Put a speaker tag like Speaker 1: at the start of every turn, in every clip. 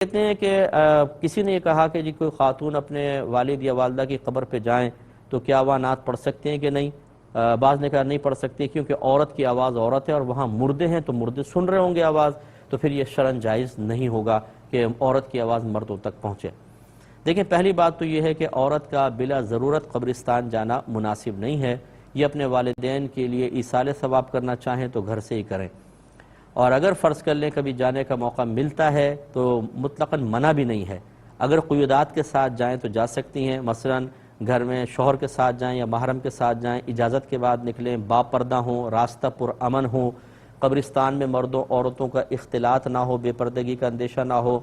Speaker 1: کہتے ہیں کہ کسی نے یہ کہا کہ جی کوئی خاتون اپنے والد یا والدہ کی قبر پہ جائیں تو کیا وہ نعت پڑھ سکتے ہیں کہ نہیں؟ بعض نے کہا نہیں پڑھ سکتے کیونکہ عورت کی آواز عورت ہے اور وہاں مردے ہیں تو مردے سن رہے ہوں گے آواز، تو پھر یہ شرعاً جائز نہیں ہوگا کہ عورت کی آواز مردوں تک پہنچے۔ دیکھیں پہلی بات تو یہ ہے کہ عورت کا بلا ضرورت قبرستان جانا مناسب نہیں ہے۔ یہ اپنے والدین کے لیے ایصال ثواب کرنا چاہیں تو گھر سے ہی کریں، اور اگر فرض کر لیں کبھی جانے کا موقع ملتا ہے تو مطلقاً منع بھی نہیں ہے۔ اگر قیودات کے ساتھ جائیں تو جا سکتی ہیں، مثلاً گھر میں شوہر کے ساتھ جائیں یا محرم کے ساتھ جائیں، اجازت کے بعد نکلیں، با پردہ ہوں، راستہ پر امن ہوں، قبرستان میں مردوں عورتوں کا اختلاط نہ ہو، بے پردگی کا اندیشہ نہ ہو،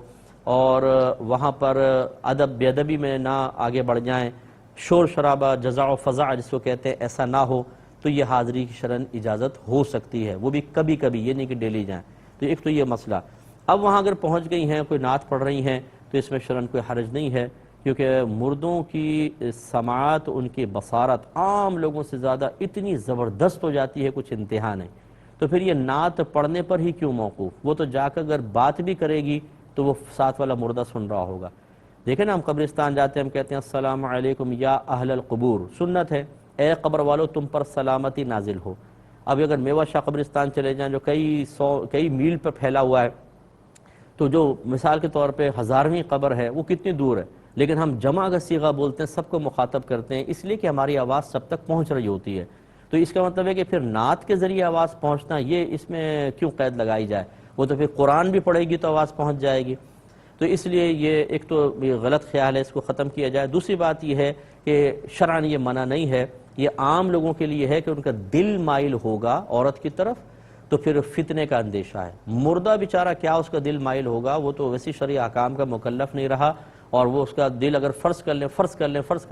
Speaker 1: اور وہاں پر ادب بے ادبی میں نہ آگے بڑھ جائیں، شور شرابہ جزع و فضع جس کو کہتے ہیں ایسا نہ ہو، تو یہ حاضری کی شرعاً اجازت ہو سکتی ہے، وہ بھی کبھی کبھی، یہ نہیں کہ ڈیلی جائیں۔ تو ایک تو یہ مسئلہ۔ اب وہاں اگر پہنچ گئی ہیں، کوئی نعت پڑھ رہی ہیں تو اس میں شرعاً کوئی حرج نہیں ہے، کیونکہ مردوں کی سماعت، ان کی بصارت عام لوگوں سے زیادہ اتنی زبردست ہو جاتی ہے کچھ انتہا نہیں، تو پھر یہ نعت پڑھنے پر ہی کیوں موقوف؟ وہ تو جا کر اگر بات بھی کرے گی تو وہ ساتھ والا مردہ سن رہا ہوگا۔ دیکھیں نا، ہم قبرستان جاتے ہیں، ہم کہتے ہیں السلام علیکم یا اہل القبور، سنت ہے اے قبر والو تم پر سلامتی نازل ہو۔ اب اگر میوہ شاہ قبرستان چلے جائیں جو کئی میل پر پھیلا ہوا ہے، تو جو مثال کے طور پہ 1000ویں قبر ہے وہ کتنی دور ہے، لیکن ہم جمع کا صیغہ بولتے ہیں، سب کو مخاطب کرتے ہیں، اس لیے کہ ہماری آواز سب تک پہنچ رہی ہوتی ہے۔ تو اس کا مطلب ہے کہ پھر نعت کے ذریعے آواز پہنچنا، یہ اس میں کیوں قید لگائی جائے؟ وہ تو پھر قرآن بھی پڑھے گی تو آواز پہنچ جائے گی۔ تو اس لیے یہ ایک تو غلط خیال ہے، اس کو ختم کیا جائے۔ دوسری بات یہ ہے کہ شرعاً یہ منع نہیں ہے، یہ عام لوگوں کے لیے ہے کہ ان کا دل مائل ہوگا عورت کی طرف تو پھر فتنے کا اندیشہ ہے۔ مردہ بیچارہ کیا اس کا دل مائل ہوگا، وہ تو ویسی شرعی احکام کا مکلف نہیں رہا، اور وہ اس کا دل اگر فرض کر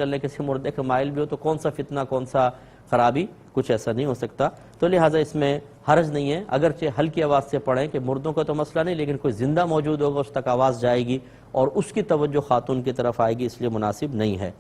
Speaker 1: لیں کسی مردے کا مائل بھی ہو تو کون سا فتنہ، کون سا خرابی، کچھ ایسا نہیں ہو سکتا۔ تو لہٰذا اس میں حرج نہیں ہے، اگرچہ ہلکی آواز سے پڑھیں کہ مردوں کا تو مسئلہ نہیں، لیکن کوئی زندہ موجود ہوگا اس تک آواز جائے گی اور اس کی توجہ خاتون کی طرف آئے گی، اس لیے مناسب نہیں ہے۔